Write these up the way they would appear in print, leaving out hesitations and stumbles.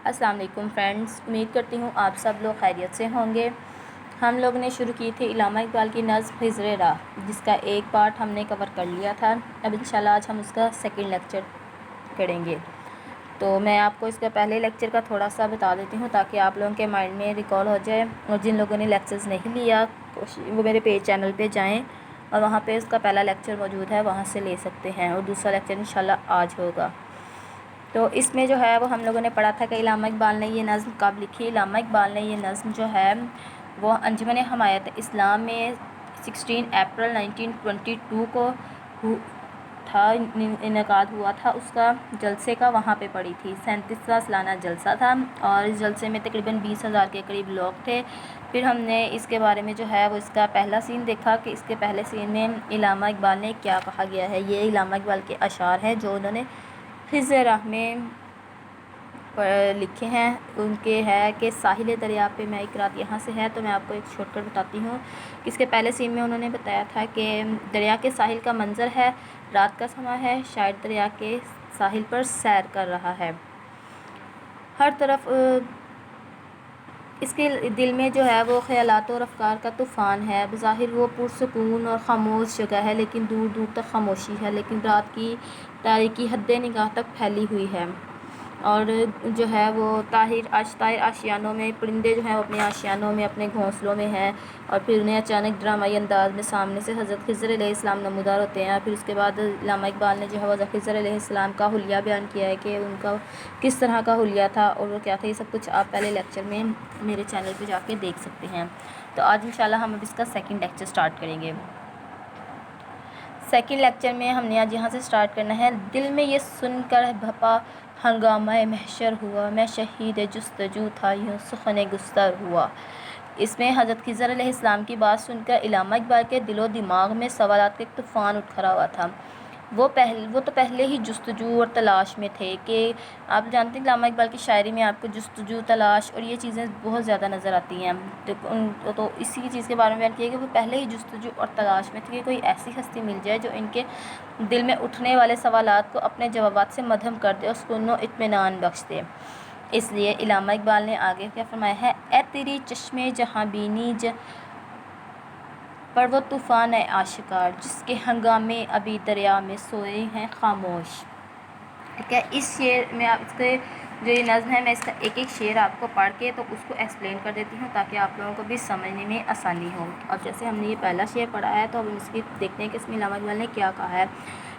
السلام علیکم فرینڈز، امید کرتی ہوں آپ سب لوگ خیریت سے ہوں گے۔ ہم لوگ نے شروع کی تھی علامہ اقبال کی نظم خضر راہ، جس کا ایک پارٹ ہم نے کور کر لیا تھا۔ اب انشاءاللہ آج ہم اس کا سیکنڈ لیکچر کریں گے۔ تو میں آپ کو اس کا پہلے لیکچر کا تھوڑا سا بتا دیتی ہوں تاکہ آپ لوگوں کے مائنڈ میں ریکال ہو جائے، اور جن لوگوں نے لیکچرز نہیں لیا وہ میرے چینل پہ جائیں اور وہاں پہ اس کا پہلا لیکچر موجود ہے، وہاں سے لے سکتے ہیں، اور دوسرا لیکچر انشاءاللہ آج ہوگا۔ تو اس میں جو ہے وہ ہم لوگوں نے پڑھا تھا کہ علامہ اقبال نے یہ نظم کب لکھی۔ علامہ اقبال نے یہ نظم جو ہے وہ انجمن حمایت اسلام میں 16 اپریل 1922 کو انعقاد ہوا تھا، اس کا جلسے کا وہاں پہ پڑھی تھی۔ 37واں سالانہ جلسہ تھا اور اس جلسے میں تقریباً 20,000 کے قریب لوگ تھے۔ پھر ہم نے اس کے بارے میں جو ہے وہ اس کا پہلا سین دیکھا کہ اس کے پہلے سین میں علامہ اقبال نے کیا کہا گیا ہے۔ یہ علامہ اقبال کے اشعار ہیں جو انہوں نے خضر راہ میں لکھے ہیں۔ ان کے ہے کہ ساحل دریا پہ میں ایک رات یہاں سے ہے، تو میں آپ کو ایک شارٹ کٹ بتاتی ہوں۔ اس کے پہلے سین میں انہوں نے بتایا تھا کہ دریا کے ساحل کا منظر ہے، رات کا سماں ہے، شاعر دریا کے ساحل پر سیر کر رہا ہے، ہر طرف اس کے دل میں جو ہے وہ خیالات اور افکار کا طوفان ہے۔ بظاہر وہ پرسکون اور خاموش جگہ ہے، لیکن دور دور تک خاموشی ہے، لیکن رات کی تاریکی حد نگاہ تک پھیلی ہوئی ہے۔ اور جو ہے وہ طاہر آشیانوں میں پرندے جو ہیں وہ اپنے آشیانوں میں اپنے گھونسلوں میں ہیں، اور پھر انہیں اچانک ڈرامائی انداز میں سامنے سے حضرت خضر علیہ السلام نمودار ہوتے ہیں۔ پھر اس کے بعد علامہ اقبال نے جو ہے وہ حضرت خضر علیہ السلام کا حلیہ بیان کیا ہے کہ ان کا کس طرح کا حلیہ تھا اور وہ کیا تھا۔ یہ سب کچھ آپ پہلے لیکچر میں میرے چینل پہ جا کے دیکھ سکتے ہیں۔ تو آج انشاءاللہ ہم اب اس کا سیکنڈ لیکچر سٹارٹ کریں گے۔ سیکنڈ لیکچر میں ہم نے آج یہاں سے سٹارٹ کرنا ہے۔ دل میں یہ سن کر بھپا ہنگامہ محشر ہوا، میں شہید جستجو تھا یوں سخن گستر ہوا۔ اس میں حضرت خضر علیہ السلام کی بات سن کر علامہ اقبال کے دل و دماغ میں سوالات کا ایک طوفان اٹھ کھڑا ہوا تھا۔ وہ تو پہلے ہی جستجو اور تلاش میں تھے کہ آپ جانتے ہیں علامہ اقبال کی شاعری میں آپ کو جستجو، تلاش اور یہ چیزیں بہت زیادہ نظر آتی ہیں۔ تو اسی چیز کے بارے میں بیان کیا کہ وہ پہلے ہی جستجو اور تلاش میں تھے کہ کوئی ایسی ہستی مل جائے جو ان کے دل میں اٹھنے والے سوالات کو اپنے جوابات سے مدھم کر دے اور سکون و اطمینان بخش دے۔ اس لیے علامہ اقبال نے آگے کیا فرمایا ہے، اے تیری چشمے جہاں بینی پر وہ طوفان ہے آشکار، جس کے ہنگامے ابھی دریا میں سوئے ہیں خاموش۔ ٹھیک ہے، اس شعر میں آپ اس کے جو یہ نظم ہے، میں اس کا ایک ایک شعر آپ کو پڑھ کے تو اس کو ایکسپلین کر دیتی ہوں تاکہ آپ لوگوں کو بھی سمجھنے میں آسانی ہو۔ اب جیسے ہم نے یہ پہلا شعر پڑھا ہے تو اب ہم اس کی دیکھتے ہیں کہ اس میں علامہ اقبال نے کیا کہا ہے۔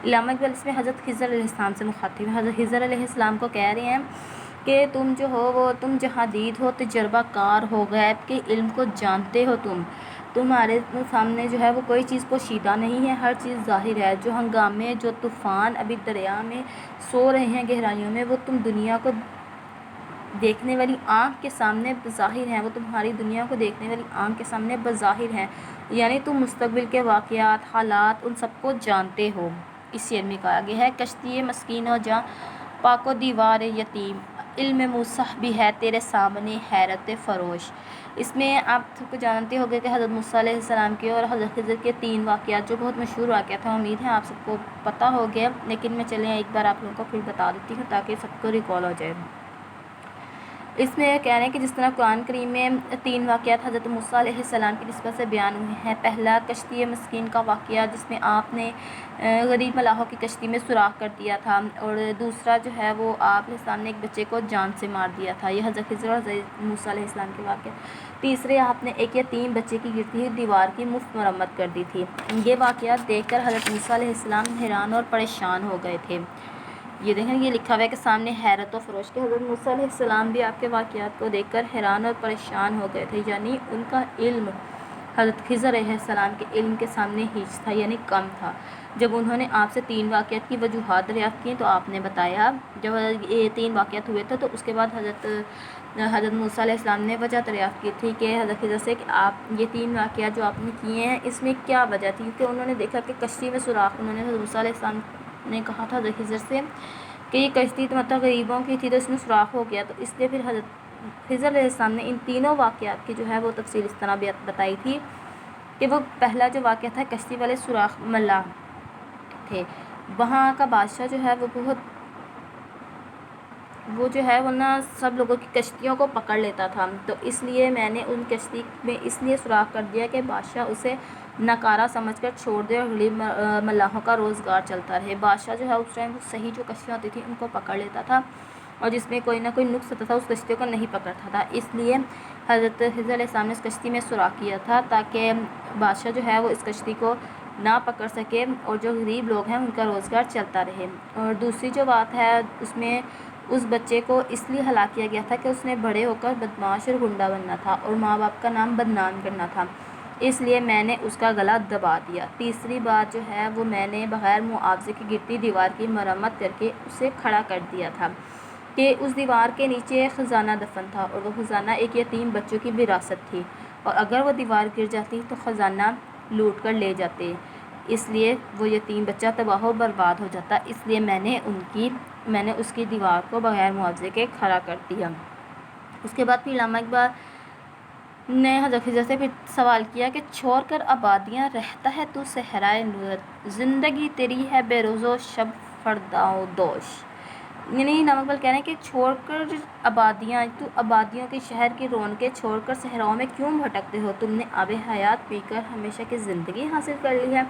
علامہ اقبال اس میں حضرت خضر علیہ السلام سے مخاطب ہیں۔ حضرت خضر علیہ السلام کو کہہ رہے ہیں کہ تم جو ہو وہ تم جہاں دید ہو، تجربہ کار ہو، غیب کے علم کو جانتے ہو، تمہارے سامنے جو ہے وہ کوئی چیز پوشیدہ نہیں ہے، ہر چیز ظاہر ہے۔ جو ہنگامے، جو طوفان ابھی دریا میں سو رہے ہیں گہرائیوں میں، وہ تم دنیا کو دیکھنے والی آنکھ کے سامنے بظاہر ہیں، وہ تمہاری دنیا کو دیکھنے والی آنکھ کے سامنے بظاہر ہیں، یعنی تم مستقبل کے واقعات، حالات، ان سب کو جانتے ہو۔ اس شعر میں کہا گیا ہے، کشتی مسکین ہو جہاں پاک و دیوار یتیم، علم موسیٰ بھی ہے تیرے سامنے حیرت فروش۔ اس میں آپ سب کو جانتے ہو گے کہ حضرت موسیٰ علیہ السلام کے اور حضرت خضر کے 3 واقعات جو بہت مشہور واقعات ہیں، امید ہے آپ سب کو پتہ ہو گیا، لیکن میں چلیں ایک بار آپ لوگوں کو پھر بتا دیتی ہوں تاکہ سب کو ریکال ہو جائے۔ اس میں یہ کہہ رہے ہیں کہ جس طرح قرآن کریم میں 3 واقعات حضرت موسیٰ علیہ السلام کی نسبت سے بیان ہوئے ہیں۔ پہلا کشتی مسکین کا واقعہ جس میں آپ نے غریب ملاحوں کی کشتی میں سوراخ کر دیا تھا، اور دوسرا جو ہے وہ آپ نے سامنے ایک بچے کو جان سے مار دیا تھا، یہ حضرت خضر اور حضرت موسیٰ علیہ السلام کے واقعہ۔ تیسرے آپ نے ایک یتیم بچے کی گرتی ہوئی دیوار کی مفت مرمت کر دی تھی۔ یہ واقعات دیکھ کر حضرت موسیٰ علیہ السلام حیران اور پریشان ہو گئے تھے۔ یہ دیکھیں یہ لکھا ہوا ہے کہ سامنے حیرت و فروش کے حضرت موسیٰ علیہ السلام بھی آپ کے واقعات کو دیکھ کر حیران اور پریشان ہو گئے تھے، یعنی ان کا علم حضرت خضر علیہ السلام کے علم کے سامنے ہیچ تھا، یعنی کم تھا۔ جب انہوں نے آپ سے 3 واقعات کی وجوہات دریافت کی تو آپ نے بتایا، جب یہ 3 واقعات ہوئے تھے تو اس کے بعد حضرت موسیٰ علیہ السلام نے وجہ دریافت کی تھی کہ حضرت خضر سے کہ آپ یہ 3 واقعات جو آپ نے کیے ہیں اس میں کیا وجہ تھی، کیونکہ انہوں نے دیکھا کہ کشتی میں سوراخ، انہوں نے حضرت موسیٰ علیہ السلام نے کہا تھا حضرت خضر سے کہ یہ کشتی تو مطلب غریبوں کی تھی تو اس میں سوراخ ہو گیا، تو اس لیے پھر حضرت خضر علیہ السلام نے ان تینوں واقعات کی جو ہے وہ تفصیل اس طرح بتائی تھی کہ وہ پہلا جو واقعہ تھا کشتی والے سوراخ ملا تھے، وہاں کا بادشاہ جو ہے وہ بہت وہ جو ہے وہ نا سب لوگوں کی کشتیوں کو پکڑ لیتا تھا، تو اس لیے میں نے ان کشتی میں اس لیے سوراخ کر دیا کہ بادشاہ اسے ناکارہ سمجھ کر چھوڑ دے اور غریب ملاحوں کا روزگار چلتا رہے۔ بادشاہ جو ہے اس ٹائم صحیح جو کشتیاں ہوتی تھیں ان کو پکڑ لیتا تھا، اور جس میں کوئی نہ کوئی نقص ہوتا تھا اس کشتیوں کو نہیں پکڑتا تھا، اس لیے حضرت خضر علیہ السلام نے اس کشتی میں سوراخ کیا تھا تاکہ بادشاہ جو ہے وہ اس کشتی کو نہ پکڑ سکے اور جو غریب لوگ ہیں ان کا روزگار چلتا رہے۔ اور دوسری جو بات ہے اس میں اس بچے کو اس لیے ہلاک کیا گیا تھا کہ اس نے بڑے ہو کر بدمعاش اور گنڈا بننا تھا اور ماں باپ کا نام بدنام کرنا تھا، اس لیے میں نے اس کا گلا دبا دیا۔ تیسری بات جو ہے وہ میں نے بغیر معاوضے کی گرتی دیوار کی مرمت کر کے اسے کھڑا کر دیا تھا کہ اس دیوار کے نیچے خزانہ دفن تھا، اور وہ خزانہ ایک یتیم بچوں کی وراثت تھی، اور اگر وہ دیوار گر جاتی تو خزانہ لوٹ کر لے جاتے، اس لیے وہ یتیم بچہ تباہ و برباد ہو جاتا، اس لیے میں نے اس کی دیوار کو بغیر معاوضے کے کھڑا کر دیا۔ اس کے بعد پھر علامہ اقبال نے حضرت خضر سے پھر سوال کیا کہ چھوڑ کر آبادیاں رہتا ہے تو صحرائے نورت، زندگی تیری ہے بے روز و شب فردا و دوش۔ یعنی علامہ اقبال کہہ رہے ہیں کہ چھوڑ کر آبادیاں، تو آبادیوں کے شہر کی رونقیں چھوڑ کر صحراؤں میں کیوں بھٹکتے ہو؟ تم نے آب حیات پی کر ہمیشہ کی زندگی حاصل کر لی ہے،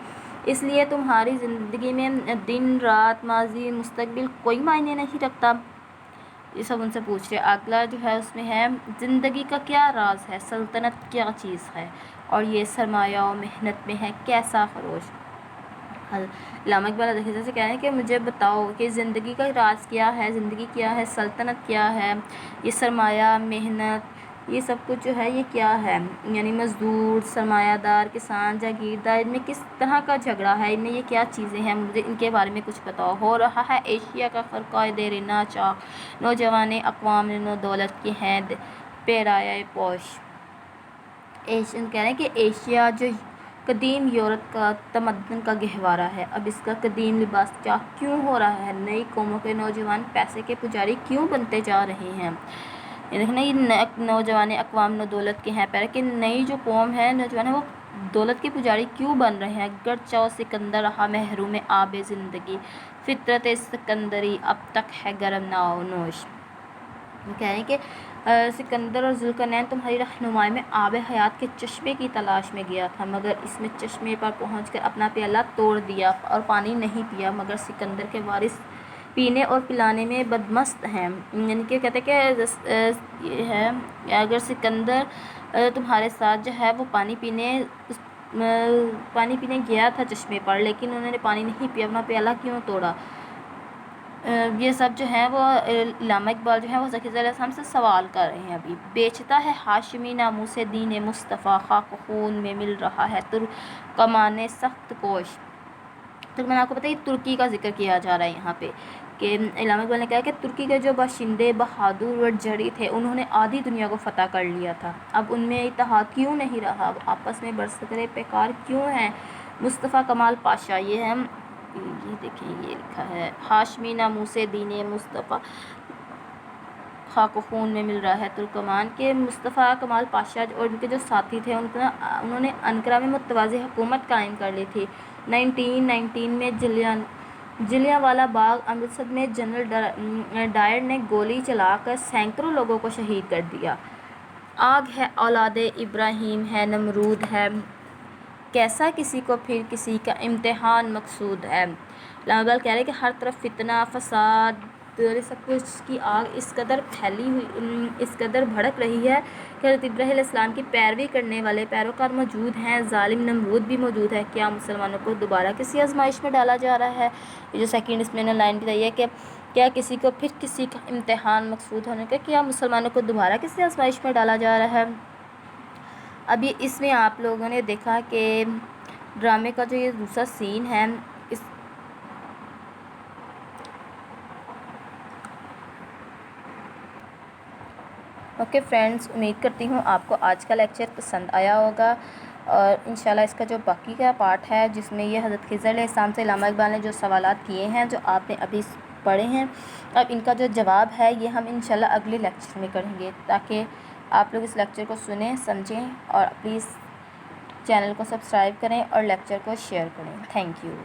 اس لیے تمہاری زندگی میں دن رات ماضی مستقبل کوئی معنی نہیں رکھتا۔ یہ سب ان سے پوچھ رہے۔ اگلا جو ہے اس میں ہے زندگی کا کیا راز ہے، سلطنت کیا چیز ہے، اور یہ سرمایہ و محنت میں ہے کیسا خروش۔ علامہ اقبال حضرت خضر سے کہہ رہے ہیں کہ مجھے بتاؤ کہ زندگی کا راز کیا ہے، زندگی کیا ہے، سلطنت کیا ہے، یہ سرمایہ محنت یہ سب کچھ جو ہے یہ کیا ہے، یعنی مزدور سرمایہ دار کسان جاگیردار ان میں کس طرح کا جھگڑا ہے، ان میں یہ کیا چیزیں ہیں، مجھے ان کے بارے میں کچھ بتاؤ۔ ہو رہا ہے ایشیا کا خرقہ دیر ناچاک، نوجوان اقوام نو دولت کی ہیں پیرایۂ پوش۔ ایشین کہہ رہے ہیں کہ ایشیا جو قدیم یورپ کا تمدن کا گہوارہ ہے، اب اس کا قدیم لباس چاک کیوں ہو رہا ہے، نئی قوموں کے نوجوان پیسے کے پجاری کیوں بنتے جا رہے ہیں۔ یہ دیکھنا یہ نوجوان اقوام نو دولت کے ہیں کہ نئی جو قوم ہے نوجوان ہے وہ دولت کے پجاری کیوں بن رہے ہیں۔ گرچہ سکندر رہا محروم آب زندگی، فطرت سکندری اب تک ہے گرم نوش۔ کہہ رہے ہیں کہ سکندر اور ذوالقرنین تمہاری رہنمائی میں آب حیات کے چشمے کی تلاش میں گیا تھا، مگر اس میں چشمے پر پہنچ کر اپنا پیالہ توڑ دیا اور پانی نہیں پیا، مگر سکندر کے وارث پینے اور پلانے میں بدمست ہیں۔ یعنی کہ کہتے ہیں کہ یہ ہے اگر سکندر تمہارے ساتھ جو ہے وہ پانی پینے گیا تھا چشمے پر، لیکن انہوں نے پانی نہیں پیا، اپنا پیالہ کیوں توڑا۔ یہ سب جو ہے وہ علامہ اقبال جو ہے وہ حضرت خضر علیہ السلام سے سوال کر رہے ہیں۔ ابھی بیچتا ہے ہاشمی ناموس دین مصطفیٰ، خاک و خون میں مل رہا ہے ترکمان سخت کوش۔ تو میں نے آپ کو بتایا ترکی کا ذکر کیا جا رہا ہے یہاں پہ کہ علامہ اقبال نے کہا کہ ترکی کے جو باشندے بہادر اور جڑی تھے انہوں نے آدھی دنیا کو فتح کر لیا تھا، اب ان میں اتحاد کیوں نہیں رہا، آپس میں برسر پیکار کیوں ہیں۔ مصطفیٰ کمال پاشا یہ دیکھیں یہ لکھا ہے ہاشمی ناموس دین مصطفیٰ، خاک و خون میں مل رہا ہے ترکمان کے مصطفیٰ کمال پاشا اور ان کے جو ساتھی تھے انہوں نے انقرہ میں متوازی حکومت قائم کر لی تھی۔ 1919 میں جلیانوالہ باغ امرتسر میں جنرل ڈائر نے گولی چلا کر سینکڑوں لوگوں کو شہید کر دیا۔ آگ ہے اولاد ابراہیم ہے نمرود ہے، کیسا کسی کو پھر کسی کا امتحان مقصود ہے۔ علامہ اقبال کہہ رہے ہیں کہ ہر طرف فتنہ فساد سب کچھ کی آگ اس قدر پھیلی ہوئی اس قدر بھڑک رہی ہے کہ حضرت ابراہیم علیہ السلام کی پیروی کرنے والے پیروکار موجود ہیں، ظالم نمرود بھی موجود ہے، کیا مسلمانوں کو دوبارہ کسی آزمائش میں ڈالا جا رہا ہے۔ یہ جو سیکنڈ اس میں نے لائن بتائی ہے کہ کیا کسی کو پھر کسی کا امتحان مقصود ہونے کا، کیا مسلمانوں کو دوبارہ کسی آزمائش میں ڈالا جا رہا ہے۔ اب یہ اس میں آپ لوگوں نے دیکھا کہ ڈرامے کا جو یہ دوسرا سین ہے اس اوکے فرینڈز، امید کرتی ہوں آپ کو آج کا لیکچر پسند آیا ہوگا، اور انشاءاللہ اس کا جو باقی کا پارٹ ہے جس میں یہ حضرت خضر علیہ السلام سے علامہ اقبال نے جو سوالات کیے ہیں جو آپ نے ابھی پڑھے ہیں، اب ان کا جو جواب ہے یہ ہم انشاءاللہ اگلے لیکچر میں کریں گے، تاکہ آپ لوگ اس لیکچر کو سنیں سمجھیں اور پلیز چینل کو سبسکرائب کریں اور لیکچر کو شیئر کریں۔ Thank you.